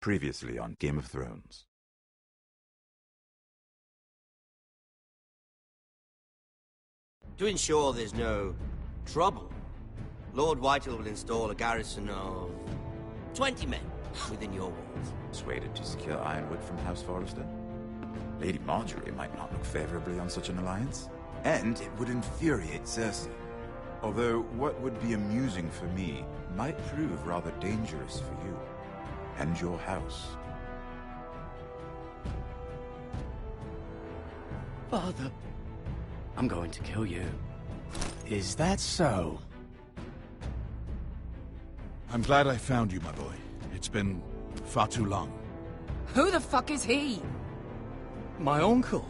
Previously on Game of Thrones. To ensure there's no trouble, Lord Whitehall will install a garrison of 20 men within your walls. Persuaded to secure Ironwood from House Forrester? Lady Marjorie might not look favorably on such an alliance, and it would infuriate Cersei. Although what would be amusing for me might prove rather dangerous for you and your house. Father, I'm going to kill you. Is that so? I'm glad I found you, my boy. It's been far too long. Who the fuck is he? My uncle.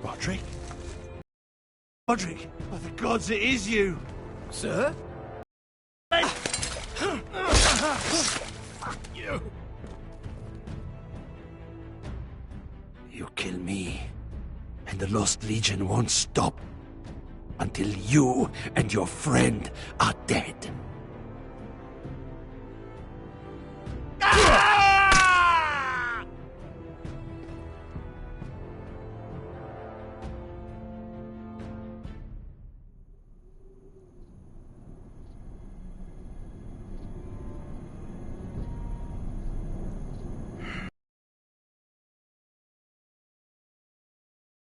Roderick? Roderick! By the gods, it is you! Sir? You! You kill me, and the Lost Legion won't stop until you and your friend are dead.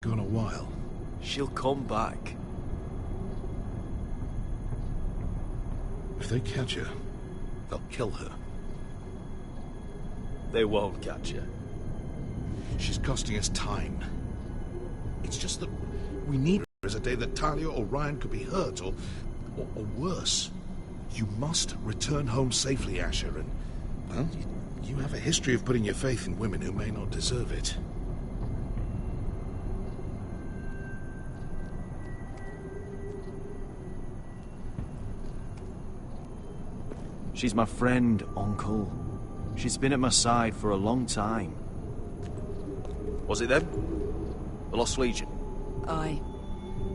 Gone a while. She'll come back. If they catch her, they'll kill her. They won't catch her. She's costing us time. It's just that we need her as a day that Talia or Ryan could be hurt, or worse. You must return home safely, Asher, and, well, you have a history of putting your faith in women who may not deserve it. She's my friend, Uncle. She's been at my side for a long time. Was it them? The Lost Legion? Aye.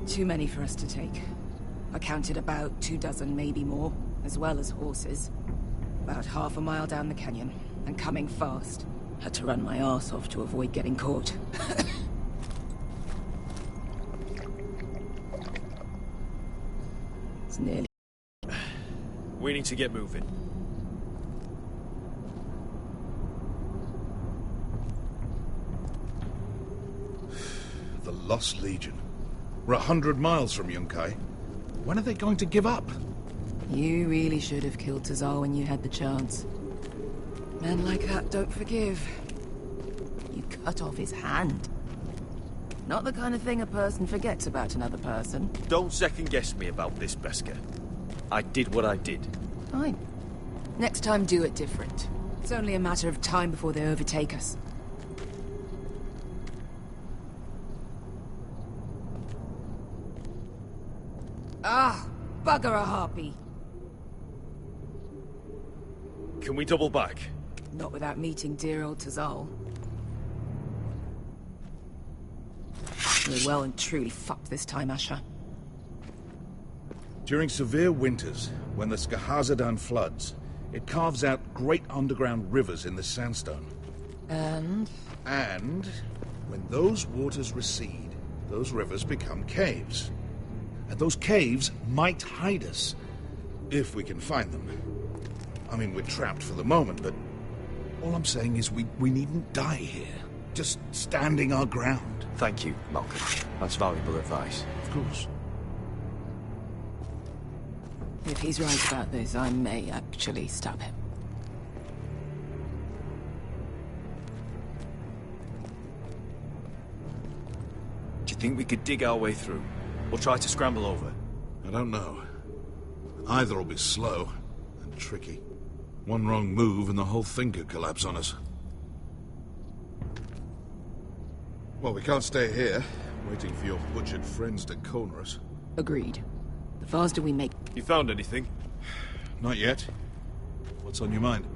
Too many for us to take. I counted about 24, maybe more, as well as horses. About half a mile down the canyon, and coming fast. Had to run my arse off to avoid getting caught. It's nearly... We need to get moving. The Lost Legion. We're 100 miles from Yunkai. When are they going to give up? You really should have killed Tazal when you had the chance. Men like that don't forgive. You cut off his hand. Not the kind of thing a person forgets about another person. Don't second-guess me about this, Beskar. I did what I did. Fine. Next time, do it different. It's only a matter of time before they overtake us. Ah, bugger a harpy. Can we double back? Not without meeting dear old Tazal. We're well and truly fucked this time, Asher. During severe winters, when the Skahazadan floods, it carves out great underground rivers in the sandstone. And when those waters recede, those rivers become caves. And those caves might hide us, if we can find them. I mean, we're trapped for the moment, but all I'm saying is we needn't die here. Just standing our ground. Thank you, Malcolm. That's valuable advice. Of course. if he's right about this, I may actually stop him. Do you think we could dig our way through? Or try to scramble over? I don't know. Either will be slow and tricky. One wrong move and the whole thing could collapse on us. Well, we can't stay here, waiting for your butchered friends to corner us. Agreed. The faster we make... You found anything? Not yet. What's on your mind?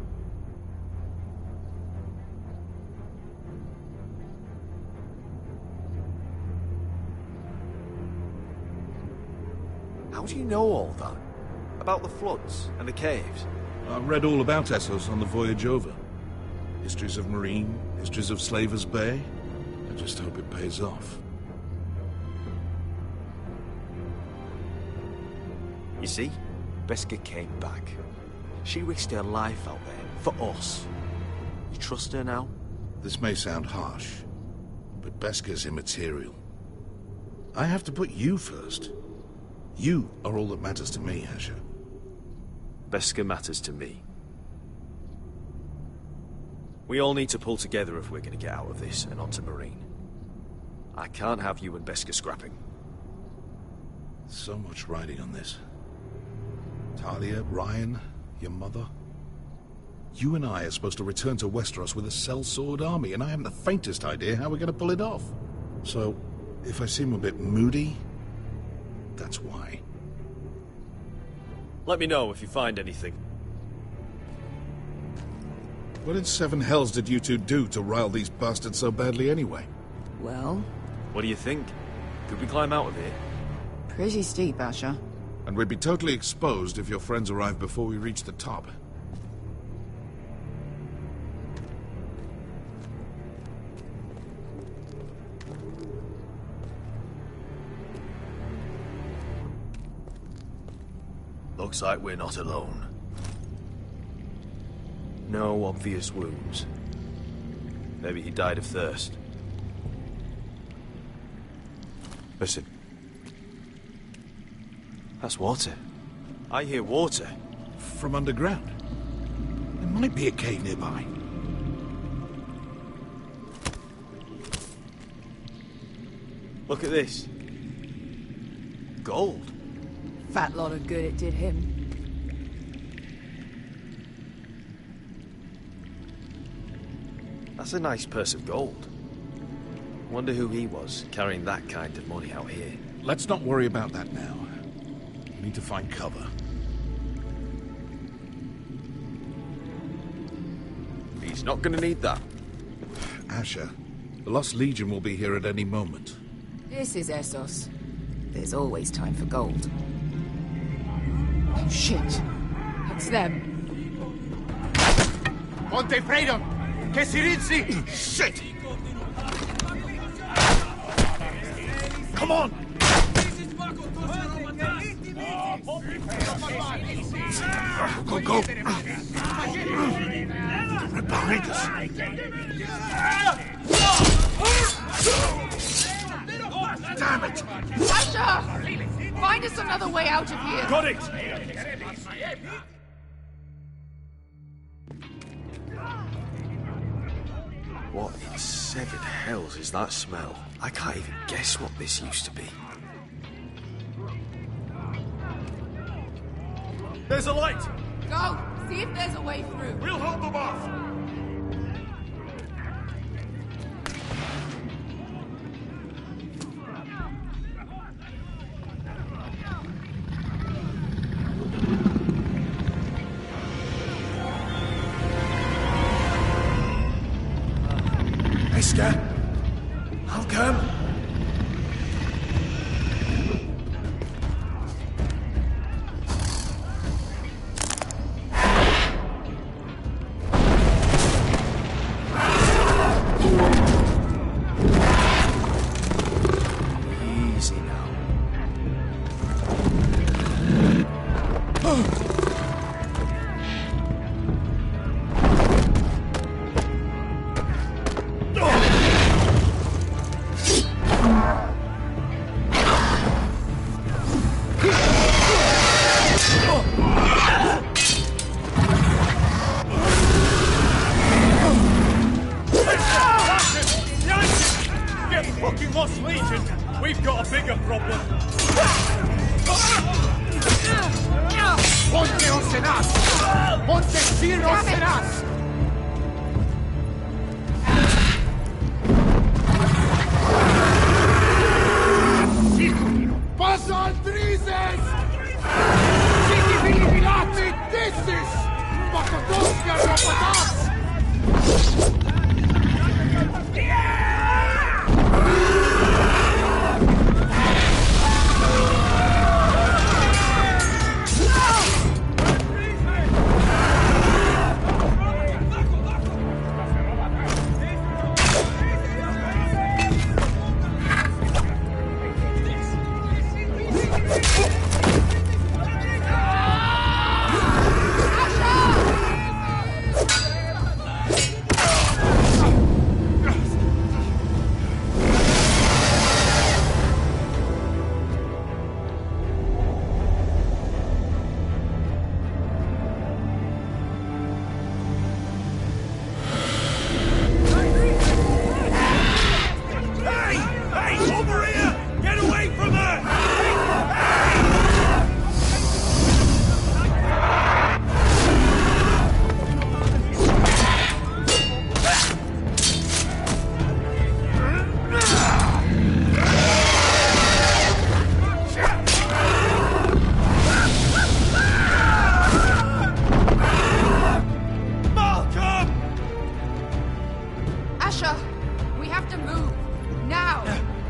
How do you know all that? About the floods and the caves? I read all about Essos on the voyage over. Histories of Marine, histories of Slaver's Bay. I just hope it pays off. You see, Beskha came back. She risked her life out there, for us. You trust her now? This may sound harsh, but Beskha's immaterial. I have to put you first. You are all that matters to me, Asher. Beskha matters to me. We all need to pull together if we're going to get out of this and onto Marine. I can't have you and Beskha scrapping. So much riding on this. Talia, Ryan, your mother. You and I are supposed to return to Westeros with a sellsword army, and I haven't the faintest idea how we're going to pull it off. So, if I seem a bit moody, that's why. Let me know if you find anything. What in seven hells did you two do to rile these bastards so badly anyway? Well, What do you think? Could we climb out of here? pretty steep, Asher. And we'd be totally exposed if your friends arrived before we reached the top. Looks like we're not alone. No obvious wounds. Maybe he died of thirst. Listen. That's water. I hear water. From underground. There might be a cave nearby. Look at this. Gold. Fat lot of good it did him. That's a nice purse of gold. Wonder who he was, carrying that kind of money out here. Let's not worry about that now. We need to find cover. He's not gonna need that. Asher, the Lost Legion will be here at any moment. This is Essos. There's always time for gold. Oh, shit. It's them. Ponte freedom! Che si rizzi! Shit! Come on! Go, go! Right behind us! Damn it! Asher! Find us another way out of here! Got it! What in seven hells is that smell? I can't even guess what this used to be. There's a light! Go! See if there's a way through. We'll hold them off! Beskha, I'll come. Easy now. Get fucking Lost Legion! We've got a bigger problem! Ponte Osenas! Ponte Sir Osenas! Passa al Drises! Siti Filibilati Dissis! Makotoska Rapatas!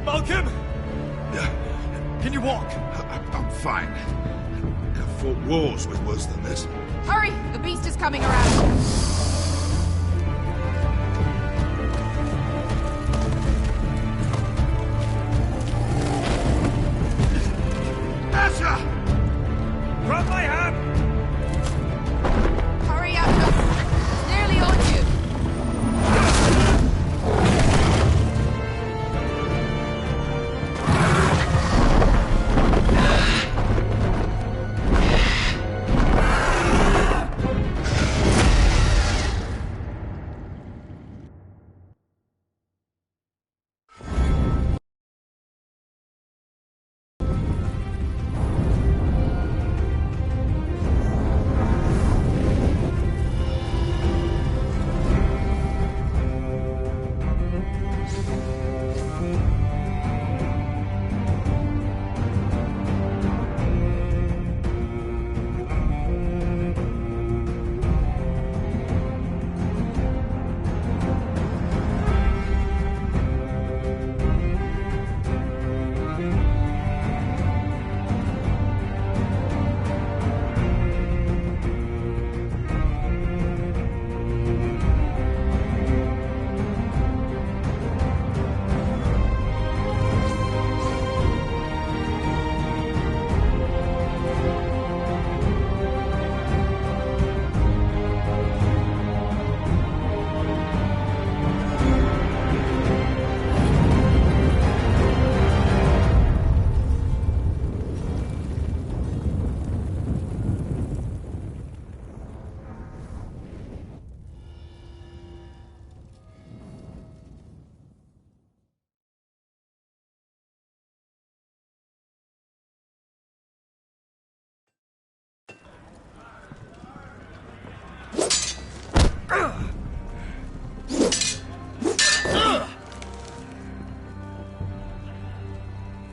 Malcolm! Can you walk? I'm fine. I've fought wars with worse than this. Hurry! The beast is coming around! Asher! Grab my hand! Hurry, Atlas! It's nearly on you!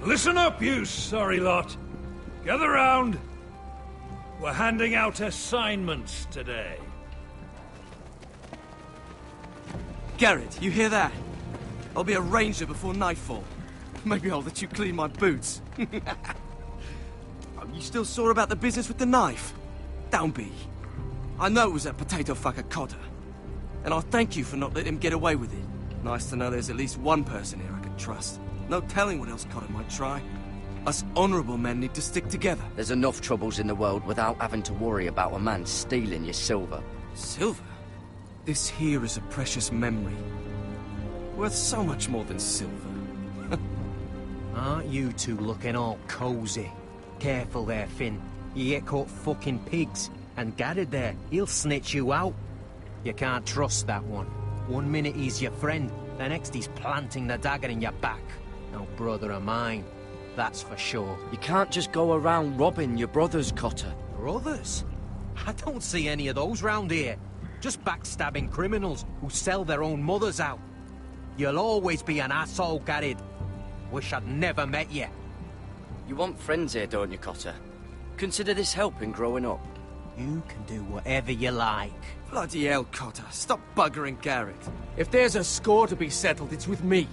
Listen up, you sorry lot. Gather round. We're handing out assignments today. Garrett, you hear that? I'll be a ranger before nightfall. Maybe I'll let you clean my boots. You still sore about the business with the knife? Don't be. I know it was that potato fucker Cotter. And I'll thank you for not letting him get away with it. Nice to know there's at least one person here I can trust. No telling what else Cotter might try. Us honourable men need to stick together. There's enough troubles in the world without having to worry about a man stealing your silver. Silver? This here is a precious memory. Worth so much more than silver. Aren't you two looking all cozy? Careful there, Finn. You get caught fucking pigs. And Garrett there, he'll snitch you out. You can't trust that one. One minute he's your friend, the next he's planting the dagger in your back. No brother of mine, that's for sure. You can't just go around robbing your brothers, Cotter. Brothers? I don't see any of those round here. Just backstabbing criminals who sell their own mothers out. You'll always be an asshole, Garrett. Wish I'd never met you. You want friends here, don't you, Cotter? Consider this helping growing up. You can do whatever you like. Bloody hell, Cotter. Stop buggering Garrett. If there's a score to be settled, it's with me.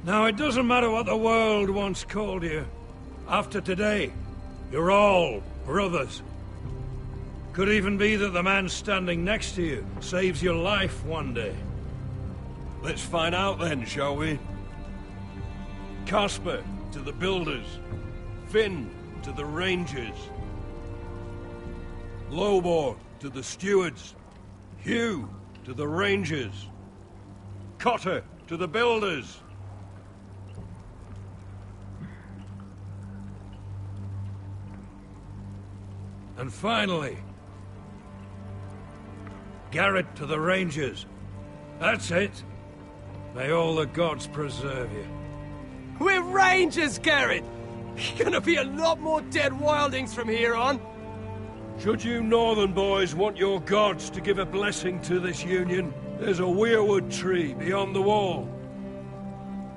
Now, it doesn't matter what the world once called you. After today, you're all brothers. Could even be that the man standing next to you saves your life one day. Let's find out then, shall we? Casper to the builders. Finn to the rangers. Lobor to the stewards. Hugh to the rangers. Cotter to the builders. And finally, Garrett to the rangers. That's it. May all the gods preserve you. We're rangers, Garrett! Gonna be a lot more dead wildings from here on. Should you northern boys want your gods to give a blessing to this union, there's a weirwood tree beyond the wall.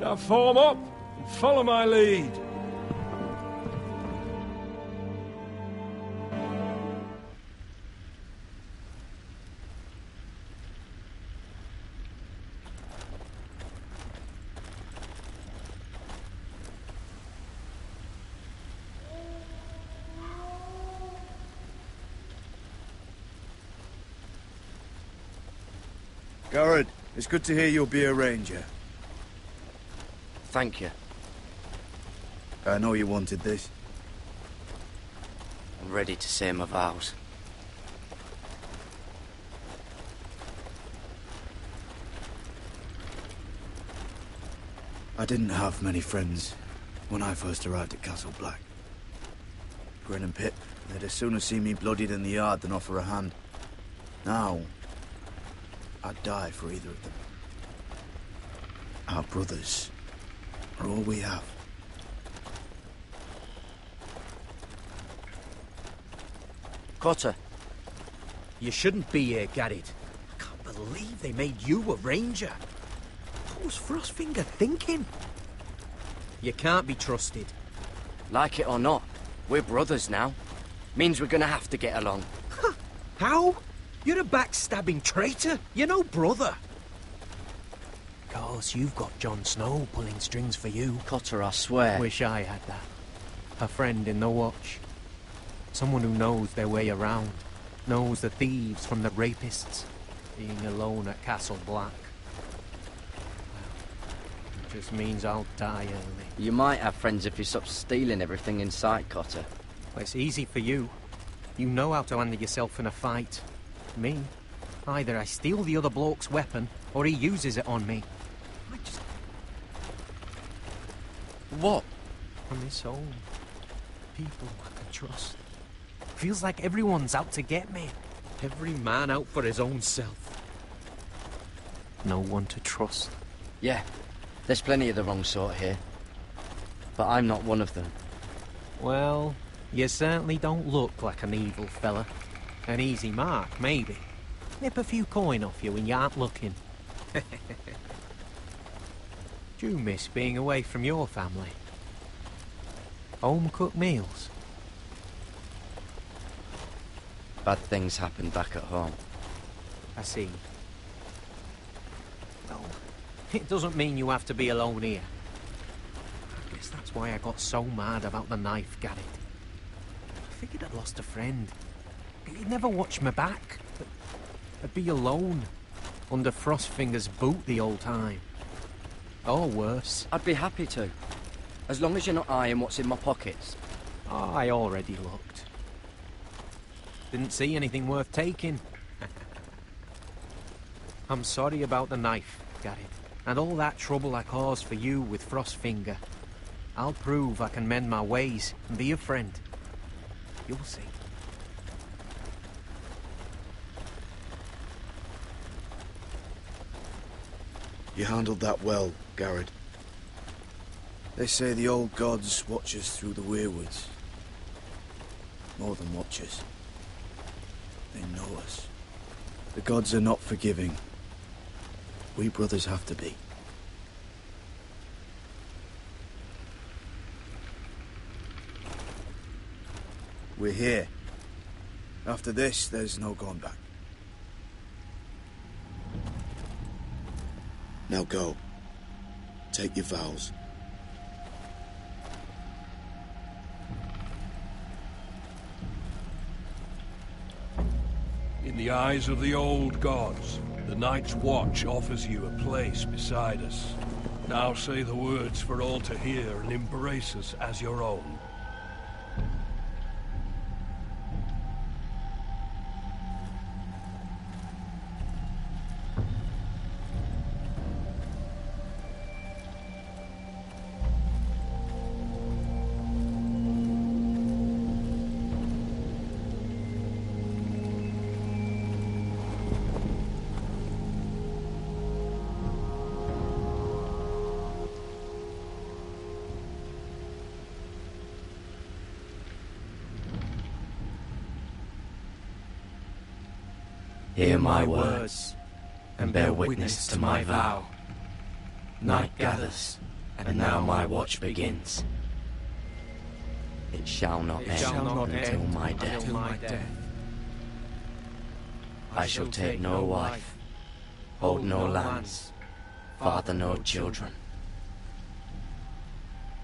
Now form up and follow my lead. Garrett, it's good to hear you'll be a ranger. Thank you. I know you wanted this. I'm ready to say my vows. I didn't have many friends when I first arrived at Castle Black. Grin and Pip, they'd as soon have seen me bloodied in the yard than offer a hand. Now, I'd die for either of them. Our brothers are all we have. Cotter, you shouldn't be here, Garrett. I can't believe they made you a ranger. What was Frostfinger thinking? You can't be trusted. Like it or not, we're brothers now. Means we're gonna have to get along. How? You're a backstabbing traitor. You're no brother. Because you've got Jon Snow pulling strings for you. Cotter, I swear. Wish I had that. A friend in the Watch. Someone who knows their way around. Knows the thieves from the rapists. Being alone at Castle Black. Well, it just means I'll die early. You might have friends if you stop stealing everything in sight, Cotter. Well, it's easy for you. You know how to handle yourself in a fight. Me? Either I steal the other bloke's weapon, or he uses it on me. I just... What? On this home. People I can trust. Feels like everyone's out to get me. Every man out for his own self. No one to trust. Yeah, there's plenty of the wrong sort here. But I'm not one of them. Well, you certainly don't look like an evil fella. An easy mark, maybe. Nip a few coin off you when you aren't looking. Do you miss being away from your family? Home-cooked meals? Bad things happen back at home. I see. Well, it doesn't mean you have to be alone here. I guess that's why I got so mad about the knife, Garrett. I figured I'd lost a friend. He'd never watch my back. I'd be alone, under Frostfinger's boot the whole time. Or worse. I'd be happy to. As long as you're not eyeing what's in my pockets. Oh, I already looked. Didn't see anything worth taking. I'm sorry about the knife, Garrett, and all that trouble I caused for you with Frostfinger. I'll prove I can mend my ways and be a friend. You'll see. You handled that well, Garrett. They say the old gods watch us through the weirwoods. More than watch us. They know us. The gods are not forgiving. We brothers have to be. We're here. After this, there's no going back. Now go. Take your vows. In the eyes of the old gods, the Night's Watch offers you a place beside us. Now say the words for all to hear and embrace us as your own. Hear my words, and bear witness to my vow. Night gathers, and now my watch begins. It shall not end until my death. I shall take no wife, hold no lands, father no children.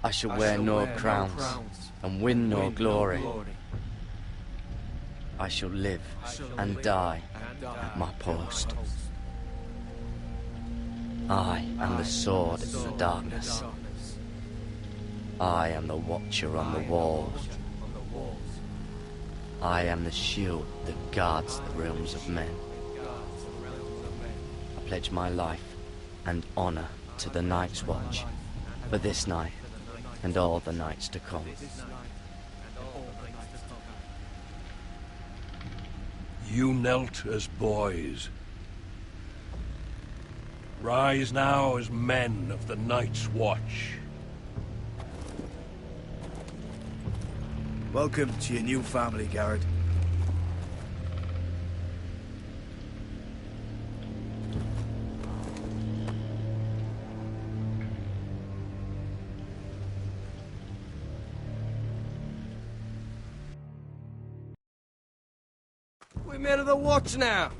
I shall wear no crowns, and win no glory. I shall live and die at my post. I am the sword in the darkness. I am the watcher on the walls. I am the shield that guards the realms of men. I pledge my life and honor to the Night's Watch for this night and all the nights to come. You knelt as boys. Rise now as men of the Night's Watch. Welcome to your new family, Garrett. We're men of the Watch now.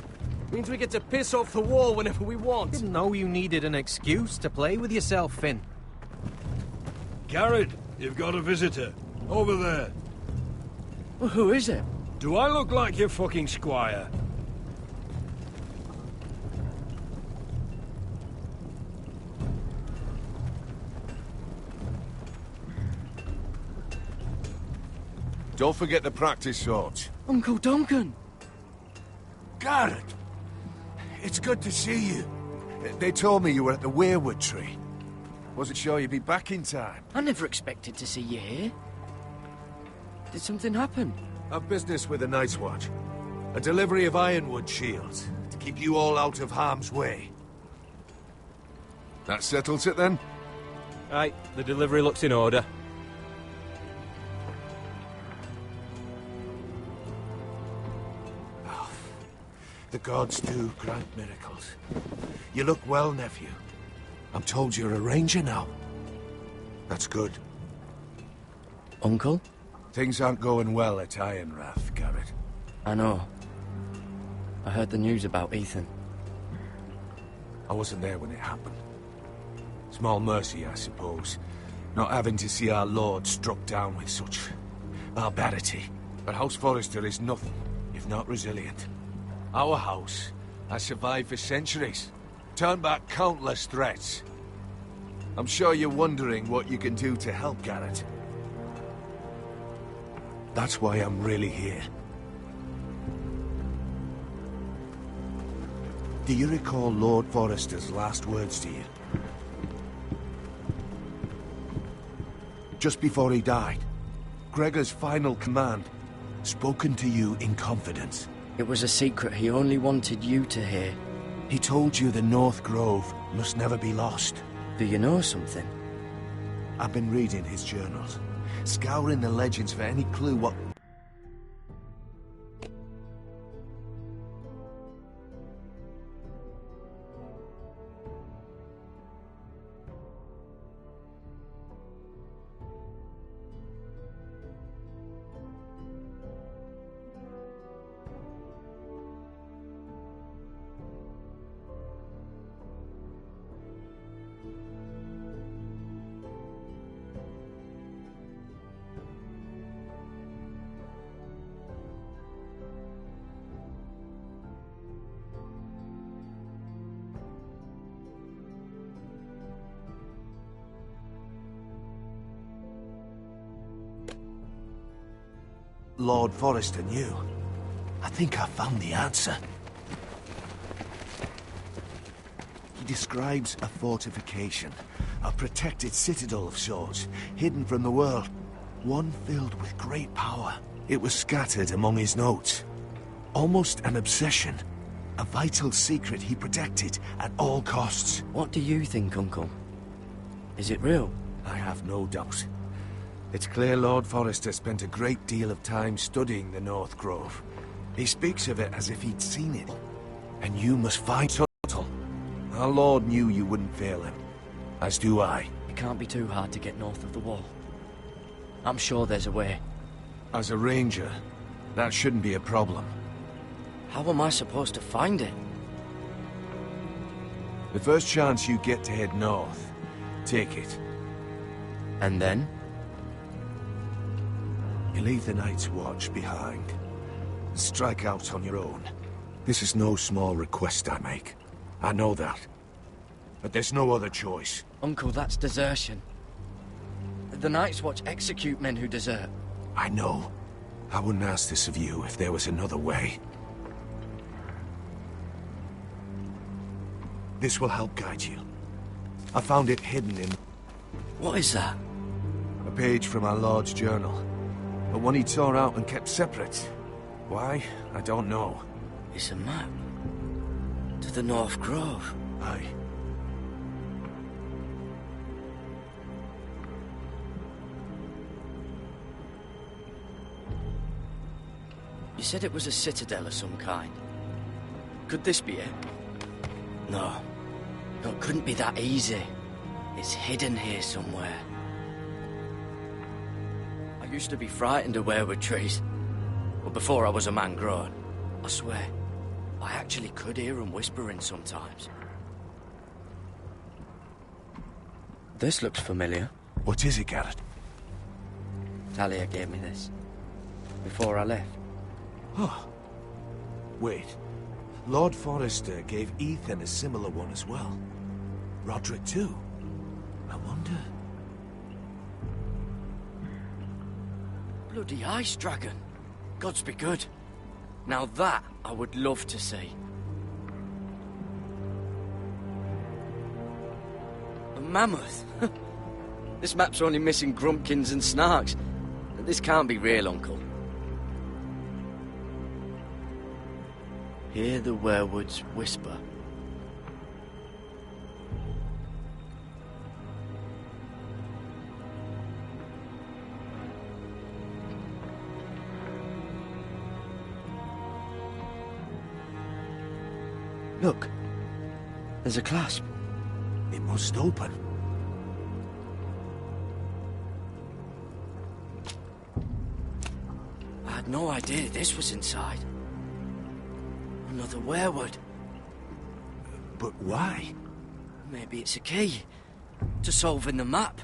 Means we get to piss off the wall whenever we want. Didn't know you needed an excuse to play with yourself, Finn. Garrett, you've got a visitor. Over there. Well, who is it? Do I look like your fucking squire? Don't forget the practice swords. Uncle Duncan! Garrett! It's good to see you. They told me you were at the weirwood tree. Wasn't sure you'd be back in time. I never expected to see you here. Did something happen? I've business with the Night's Watch. A delivery of ironwood shields, to keep you all out of harm's way. That settles it then? Aye, the delivery looks in order. The gods do grant miracles. You look well, nephew. I'm told you're a ranger now. That's good. Uncle? Things aren't going well at Ironrath, Garrett. I know. I heard the news about Ethan. I wasn't there when it happened. Small mercy, I suppose. Not having to see our lord struck down with such barbarity. But House Forrester is nothing, if not resilient. Our house has survived for centuries. Turned back countless threats. I'm sure you're wondering what you can do to help, Garrett. That's why I'm really here. Do you recall Lord Forrester's last words to you? Just before he died, Gregor's final command, spoken to you in confidence. It was a secret he only wanted you to hear. He told you the North Grove must never be lost. Do you know something? I've been reading his journals, scouring the legends for any clue what... Lord Forrester knew. I think I found the answer. He describes a fortification, a protected citadel of sorts, hidden from the world. One filled with great power. It was scattered among his notes. Almost an obsession. A vital secret he protected at all costs. What do you think, Uncle? Is it real? I have no doubt. It's clear Lord Forrester spent a great deal of time studying the North Grove. He speaks of it as if he'd seen it. And you must find Tuttle. Our Lord knew you wouldn't fail him. As do I. It can't be too hard to get north of the wall. I'm sure there's a way. As a ranger, that shouldn't be a problem. How am I supposed to find it? The first chance you get to head north, take it. And then? You leave the Night's Watch behind. Strike out on your own. This is no small request I make. I know that. But there's no other choice. Uncle, that's desertion. The Night's Watch execute men who desert. I know. I wouldn't ask this of you if there was another way. This will help guide you. I found it hidden in... What is that? A page from our Lord's journal. But one he tore out and kept separate. Why? I don't know. It's a map. To the North Grove. Aye. You said it was a citadel of some kind. Could this be it? No. No, it couldn't be that easy. It's hidden here somewhere. I used to be frightened of weirwood trees. But before I was a man grown, I swear, I actually could hear them whispering sometimes. This looks familiar. What is it, Garrett? Talia gave me this. Before I left. Oh. Wait. Lord Forrester gave Ethan a similar one as well. Roderick too. I wonder... Bloody ice dragon. Gods be good. Now that I would love to see. A mammoth? This map's only missing grumpkins and snarks. This can't be real, Uncle. Hear the werewoods whisper. Look, there's a clasp. It must open. I had no idea this was inside. Another werewood. But why? Maybe it's a key to solving the map.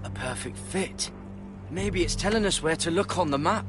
A perfect fit. Maybe it's telling us where to look on the map.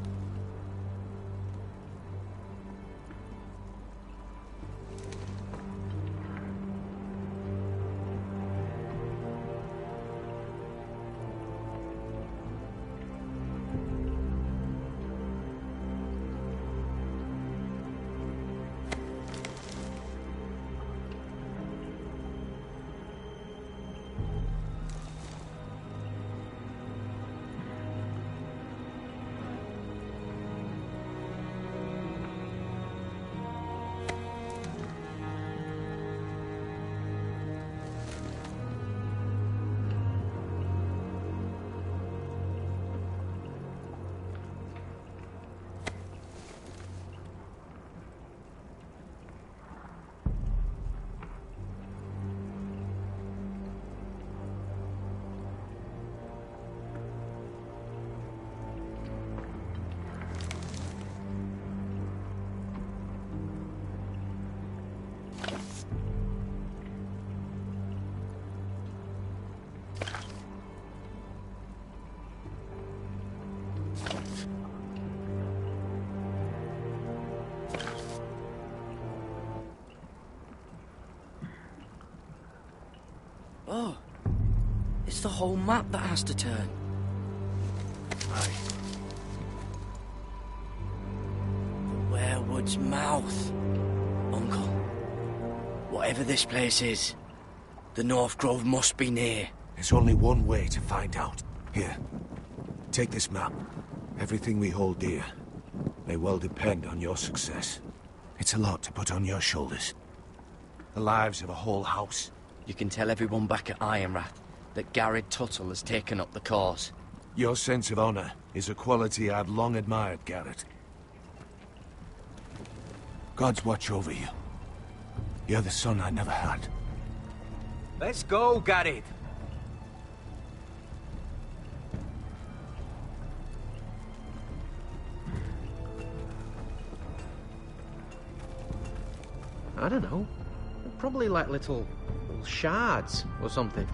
Oh, it's the whole map that has to turn. Aye. The werewood's mouth. Uncle, whatever this place is, the North Grove must be near. There's only one way to find out. Here, take this map. Everything we hold dear may well depend on your success. It's a lot to put on your shoulders. The lives of a whole house. You can tell everyone back at Ironrath that Garrett Tuttle has taken up the cause. Your sense of honor is a quality I've long admired, Garrett. Gods watch over you. You're the son I never had. Let's go, Garrett. I don't know. Probably like little shards or something.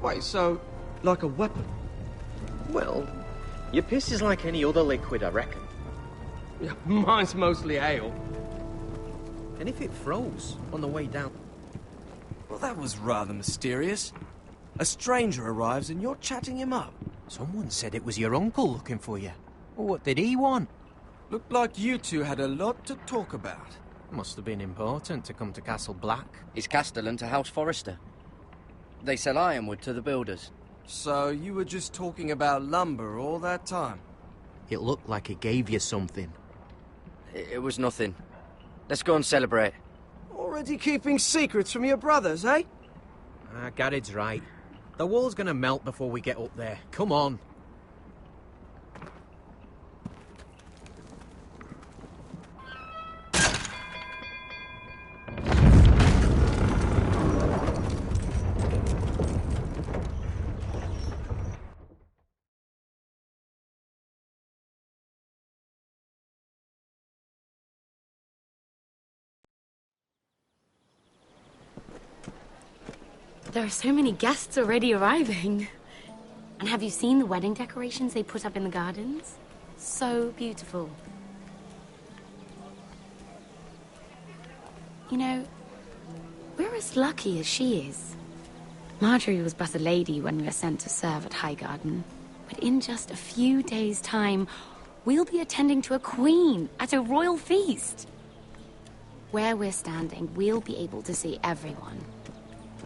Wait, so, like a weapon? Well, your piss is like any other liquid, I reckon. Yeah, mine's mostly ale. And if it froze on the way down... Well, that was rather mysterious. A stranger arrives and you're chatting him up. Someone said it was your uncle looking for you. Well, what did he want? Looked like you two had a lot to talk about. Must have been important to come to Castle Black. It's Castellan to House Forrester. They sell ironwood to the builders. So you were just talking about lumber all that time? It looked like he gave you something. It was nothing. Let's go and celebrate. Already keeping secrets from your brothers, eh? Garrett's right. The wall's gonna melt before we get up there. Come on. There are so many guests already arriving. And have you seen the wedding decorations they put up in the gardens? So beautiful. You know, we're as lucky as she is. Marjorie was but a lady when we were sent to serve at Highgarden. But in just a few days' time, we'll be attending to a queen at a royal feast. Where we're standing, we'll be able to see everyone.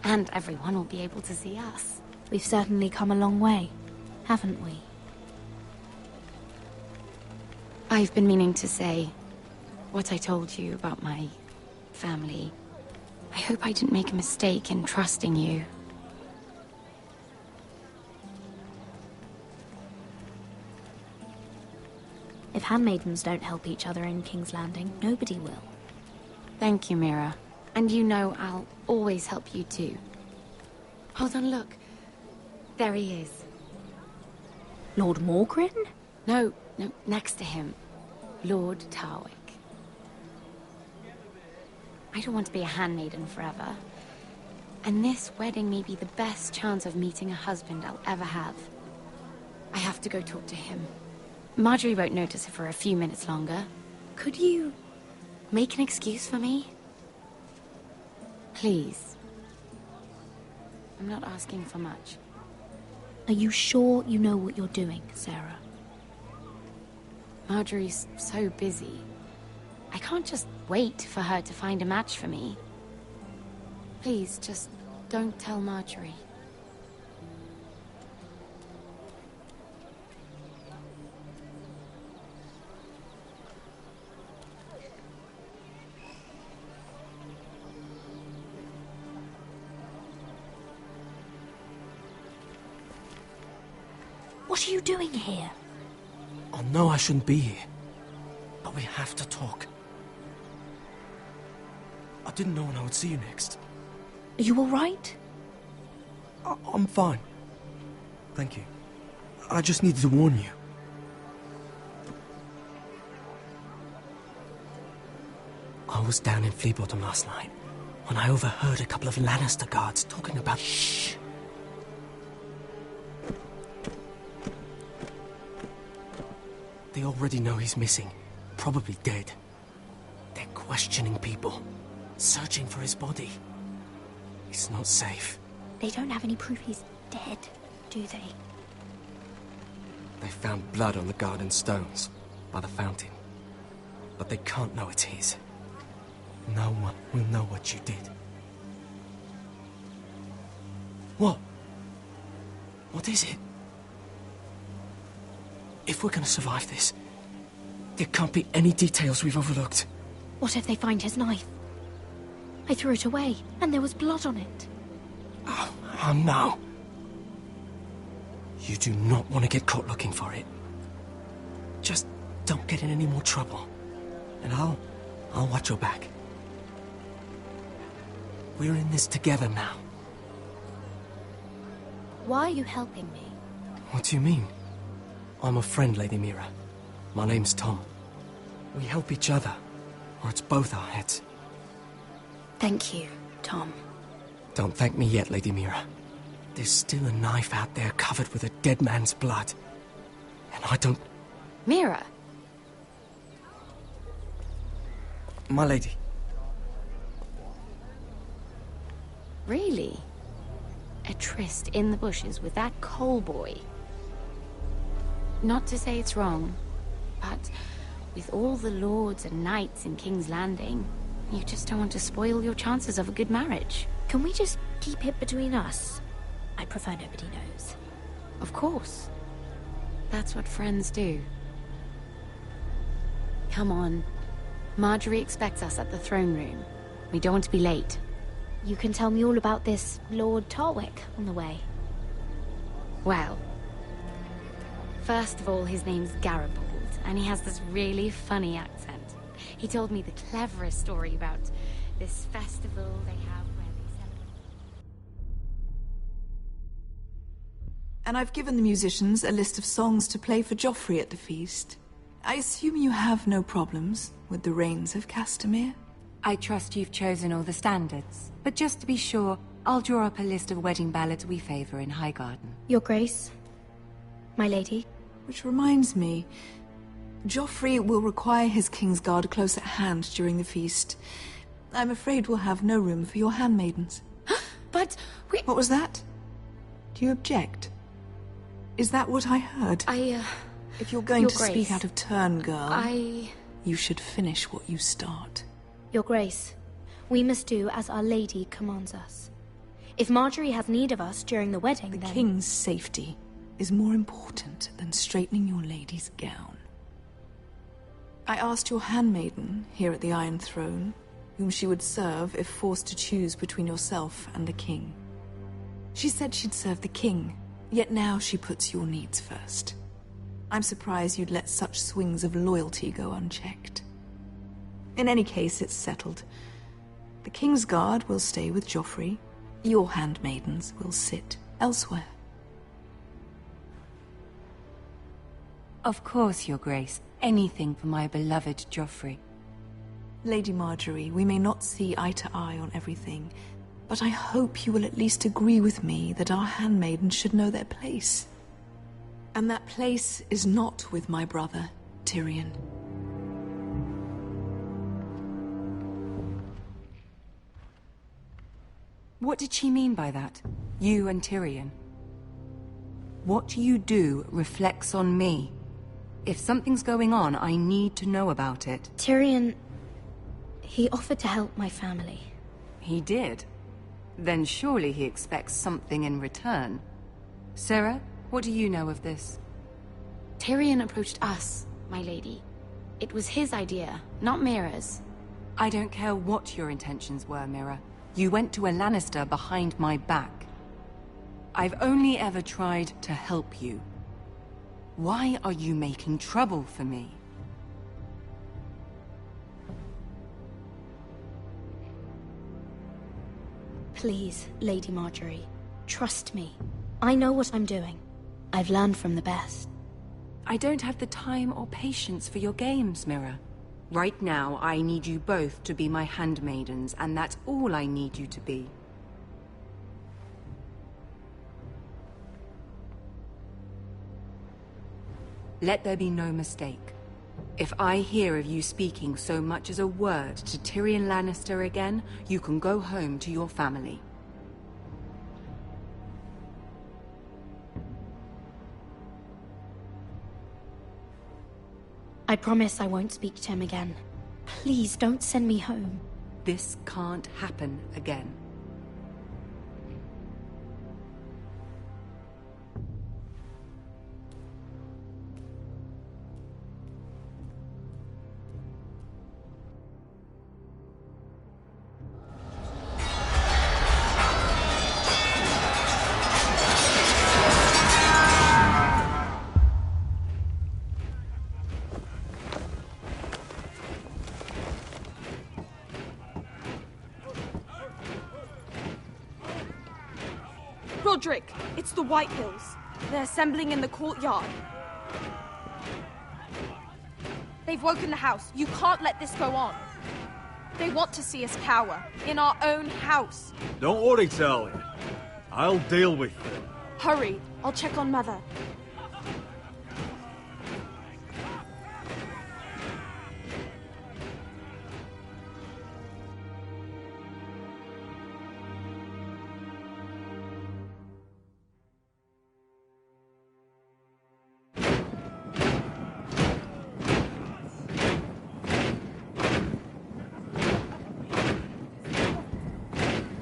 And everyone will be able to see us. We've certainly come a long way, haven't we? I've been meaning to say what I told you about my family. I hope I didn't make a mistake in trusting you. If handmaidens don't help each other in King's Landing, nobody will. Thank you, Mira. And you know I'll always help you too. Hold on, look. There he is. Lord Morgrin? No, next to him. Lord Tarwick. I don't want to be a handmaiden forever. And this wedding may be the best chance of meeting a husband I'll ever have. I have to go talk to him. Marjorie won't notice it for a few minutes longer. Could you make an excuse for me? Please. I'm not asking for much. Are you sure you know what you're doing, Sarah? Marjorie's so busy. I can't just wait for her to find a match for me. Please, just don't tell Marjorie. What are you doing here? I know I shouldn't be here, but we have to talk. I didn't know when I would see you next. Are you all right? I'm fine. Thank you. I just needed to warn you. I was down in Fleabottom last night when I overheard a couple of Lannister guards talking about... Shh! They already know he's missing, probably dead. They're questioning people, searching for his body. It's not safe. They don't have any proof he's dead, do they? They found blood on the garden stones by the fountain, but they can't know it's his. No one will know what you did. What? What is it? If we're gonna survive this, there can't be any details we've overlooked. What if they find his knife? I threw it away, and there was blood on it. Oh no. You do not want to get caught looking for it. Just don't get in any more trouble. And I'll watch your back. We're in this together now. Why are you helping me? What do you mean? I'm a friend, Lady Mira. My name's Tom. We help each other, or it's both our heads. Thank you, Tom. Don't thank me yet, Lady Mira. There's still a knife out there covered with a dead man's blood. And I don't... Mira? My lady. Really? A tryst in the bushes with that coal boy? Not to say it's wrong, but with all the lords and knights in King's Landing, you just don't want to spoil your chances of a good marriage. Can we just keep it between us? I prefer nobody knows. Of course. That's what friends do. Come on. Marjorie expects us at the throne room. We don't want to be late. You can tell me all about this Lord Tarwick on the way. Well, first of all, his name's Garibaldi, and he has this really funny accent. He told me the cleverest story about this festival they have where they celebrate... And I've given the musicians a list of songs to play for Joffrey at the feast. I assume you have no problems with the Rains of Castamere? I trust you've chosen all the standards. But just to be sure, I'll draw up a list of wedding ballads we favor in Highgarden. Your Grace, my lady. Which reminds me, Joffrey will require his Kingsguard close at hand during the feast. I'm afraid we'll have no room for your handmaidens. But we... What was that? Do you object? Is that what I heard? If you're going to speak out of turn, girl, you should finish what you start. Your Grace, we must do as Our Lady commands us. If Marjorie has need of us during the wedding, then... The King's safety is more important than straightening your lady's gown. I asked your handmaiden here at the Iron Throne whom she would serve if forced to choose between yourself and the King. She said she'd serve the King, yet now she puts your needs first. I'm surprised you'd let such swings of loyalty go unchecked. In any case, it's settled. The Kingsguard will stay with Joffrey. Your handmaidens will sit elsewhere. Of course, Your Grace. Anything for my beloved Joffrey. Lady Marjorie, we may not see eye to eye on everything, but I hope you will at least agree with me that our handmaidens should know their place. And that place is not with my brother, Tyrion. What did she mean by that? You and Tyrion? What you do reflects on me. If something's going on, I need to know about it. Tyrion... he offered to help my family. He did? Then surely he expects something in return. Sarah, what do you know of this? Tyrion approached us, my lady. It was his idea, not Mira's. I don't care what your intentions were, Mira. You went to a Lannister behind my back. I've only ever tried to help you. Why are you making trouble for me? Please, Lady Marjorie, trust me. I know what I'm doing. I've learned from the best. I don't have the time or patience for your games, Mira. Right now, I need you both to be my handmaidens, and that's all I need you to be. Let there be no mistake. If I hear of you speaking so much as a word to Tyrion Lannister again, you can go home to your family. I promise I won't speak to him again. Please don't send me home. This can't happen again. Roderick, it's the Whitehills. They're assembling in the courtyard. They've woken the house. You can't let this go on. They want to see us cower, in our own house. Don't worry, Talia. I'll deal with them. Hurry, I'll check on Mother.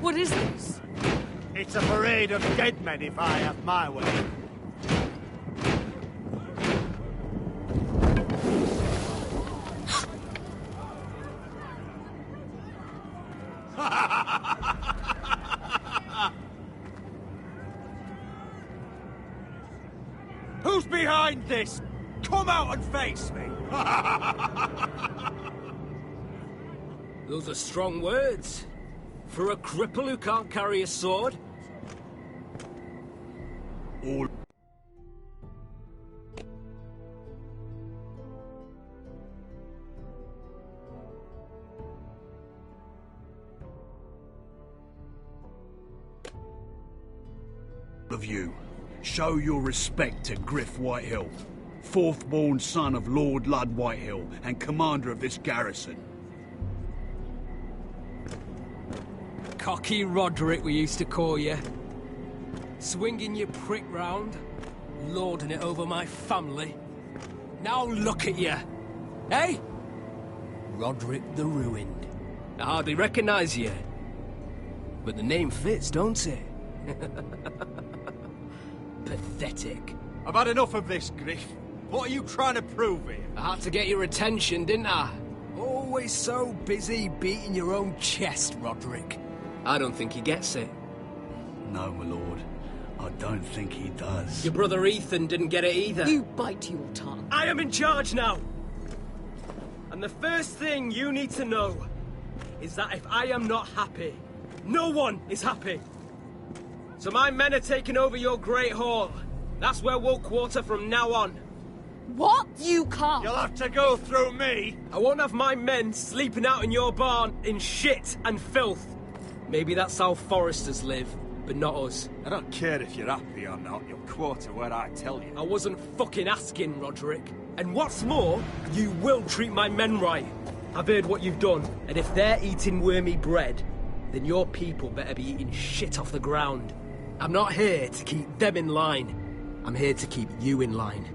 What is this? It's a parade of dead men if I have my way. Who's behind this? Come out and face me! Those are strong words. For a cripple who can't carry a sword? All of you, show your respect to Griff Whitehill, fourth-born son of Lord Lud Whitehill and commander of this garrison. Cocky Roderick, we used to call you. Swinging your prick round, lording it over my family. Now look at you. Hey? Roderick the Ruined. I hardly recognise you. But the name fits, don't it? Pathetic. I've had enough of this, Griff. What are you trying to prove here? I had to get your attention, didn't I? Always so busy beating your own chest, Roderick. I don't think he gets it. No, my lord. I don't think he does. Your brother Ethan didn't get it either. You bite your tongue. I am in charge now! And the first thing you need to know is that if I am not happy, no one is happy. So my men are taking over your Great Hall. That's where we'll quarter from now on. What? You can't! You'll have to go through me! I won't have my men sleeping out in your barn in shit and filth. Maybe that's how foresters live, but not us. I don't care if you're happy or not, you'll quarter where I tell you. I wasn't fucking asking, Roderick. And what's more, you will treat my men right. I've heard what you've done, and if they're eating wormy bread, then your people better be eating shit off the ground. I'm not here to keep them in line. I'm here to keep you in line.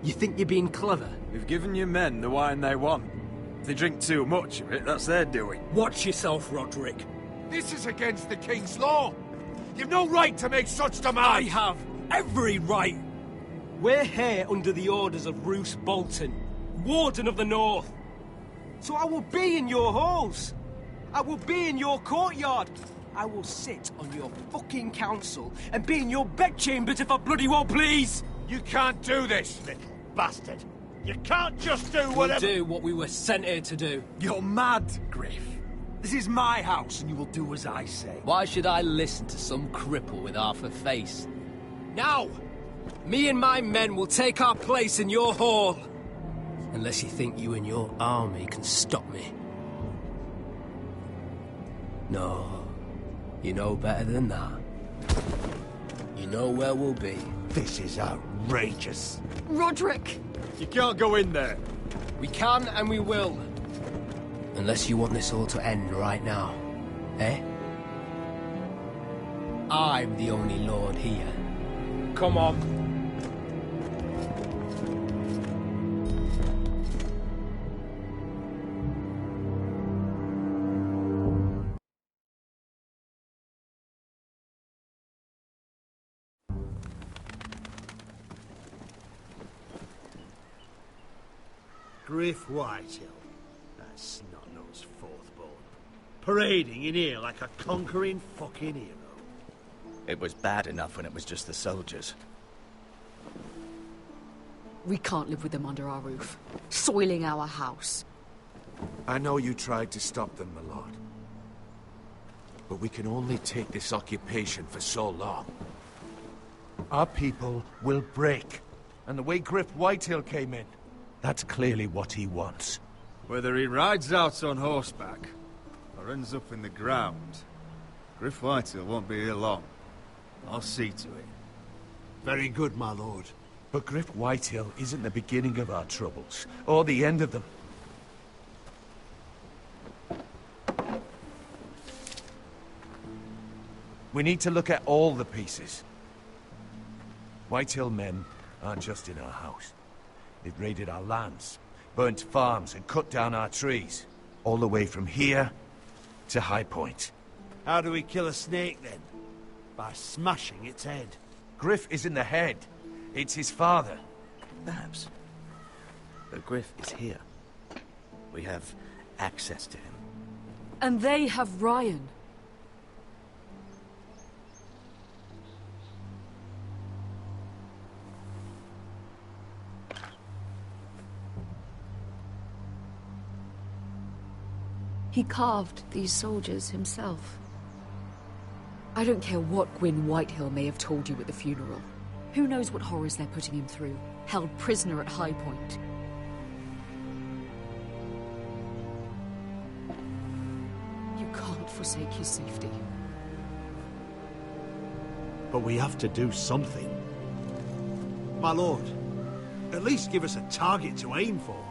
You think you're being clever? We've given your men the wine they want. If they drink too much of it, that's their doing. Watch yourself, Roderick. This is against the King's law. You've no right to make such demands. I have every right. We're here under the orders of Roose Bolton, Warden of the North. So I will be in your halls. I will be in your courtyard. I will sit on your fucking council and be in your bedchambers if I bloody well please. You can't do this, Little bastard. You can't just do whatever... We'll do what we were sent here to do. You're mad, Griff. This is my house, and you will do as I say. Why should I listen to some cripple with half a face? Now, me and my men will take our place in your hall. Unless you think you and your army can stop me. No, you know better than that. You know where we'll be. This is outrageous. Roderick! You can't go in there. We can and we will. Unless you want this all to end right now. Eh? I'm the only lord here. Come on. Griff Whitehill. That snot-nosed fourth-born. Parading in here like a conquering fucking hero. It was bad enough when it was just the soldiers. We can't live with them under our roof, soiling our house. I know you tried to stop them, my lord. But we can only take this occupation for so long. Our people will break. And the way Griff Whitehill came in, that's clearly what he wants. Whether he rides out on horseback, or ends up in the ground, Griff Whitehill won't be here long. I'll see to it. Very good, my lord. But Griff Whitehill isn't the beginning of our troubles, or the end of them. We need to look at all the pieces. Whitehill men aren't just in our house. They've raided our lands, burnt farms and cut down our trees. All the way from here to High Point. How do we kill a snake, then? By smashing its head. Griff isn't the head. It's his father. Perhaps. But Griff is here. We have access to him. And they have Ryan. He carved these soldiers himself. I don't care what Gwyn Whitehill may have told you at the funeral. Who knows what horrors they're putting him through, held prisoner at High Point. You can't forsake his safety. But we have to do something. My lord, at least give us a target to aim for.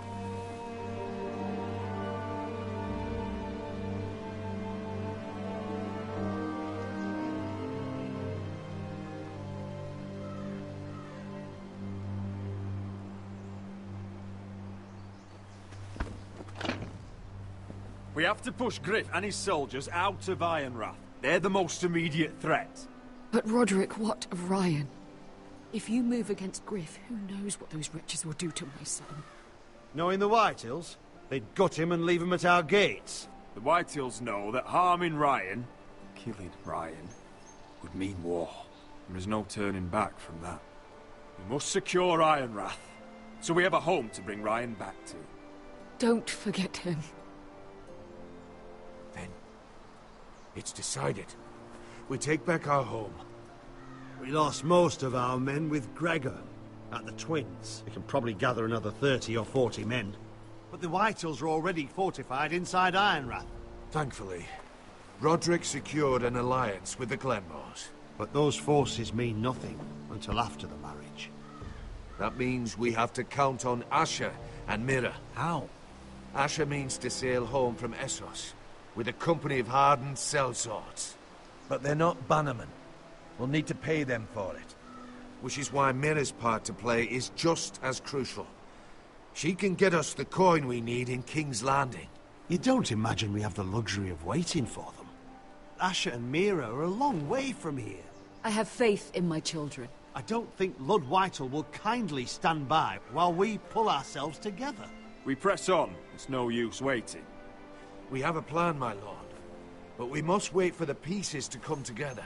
We have to push Griff and his soldiers out of Ironrath. They're the most immediate threat. But Roderick, what of Ryan? If you move against Griff, who knows what those wretches will do to my son? Knowing the Whitehills, they'd gut him and leave him at our gates. The Whitehills know that harming Ryan, killing Ryan, would mean war. There is no turning back from that. We must secure Ironrath, so we have a home to bring Ryan back to. Don't forget him. It's decided. We take back our home. We lost most of our men with Gregor at the Twins. We can probably gather another 30 or 40 men. But the Whitehills are already fortified inside Ironrath. Thankfully, Roderick secured an alliance with the Glenmores. But those forces mean nothing until after the marriage. That means we have to count on Asher and Mira. How? Asher means to sail home from Essos with a company of hardened sellswords. But they're not bannermen. We'll need to pay them for it. Which is why Mira's part to play is just as crucial. She can get us the coin we need in King's Landing. You don't imagine we have the luxury of waiting for them? Asher and Mira are a long way from here. I have faith in my children. I don't think Lord Whitehill will kindly stand by while we pull ourselves together. We press on. It's no use waiting. We have a plan, my lord. But we must wait for the pieces to come together.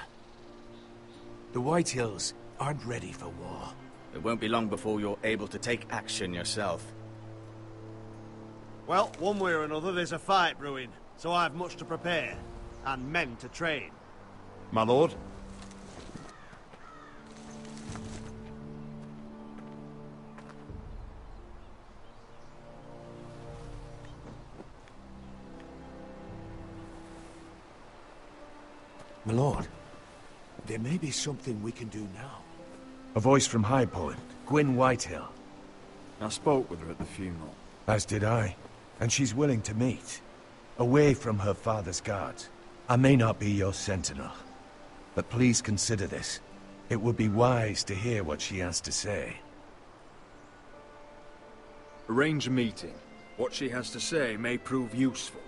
The Whitehills aren't ready for war. It won't be long before you're able to take action yourself. Well, one way or another, there's a fight brewing, so I have much to prepare, and men to train. My lord? My lord, there may be something we can do now. A voice from High Point, Gwyn Whitehill. I spoke with her at the funeral. As did I. And she's willing to meet. Away from her father's guards. I may not be your sentinel, but please consider this. It would be wise to hear what she has to say. Arrange a meeting. What she has to say may prove useful.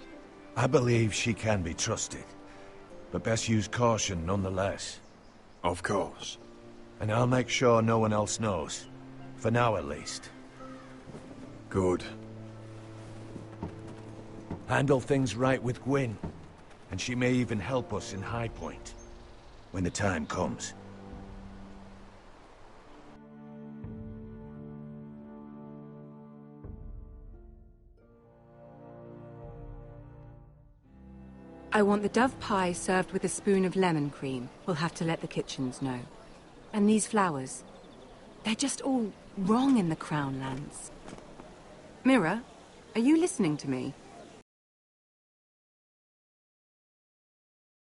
I believe she can be trusted. But best use caution nonetheless. Of course. And I'll make sure no one else knows. For now, at least. Good. Handle things right with Gwyn. And she may even help us in High Point. When the time comes. I want the dove pie served with a spoon of lemon cream. We'll have to let the kitchens know. And these flowers. They're just all wrong in the Crown lands. Mira, are you listening to me?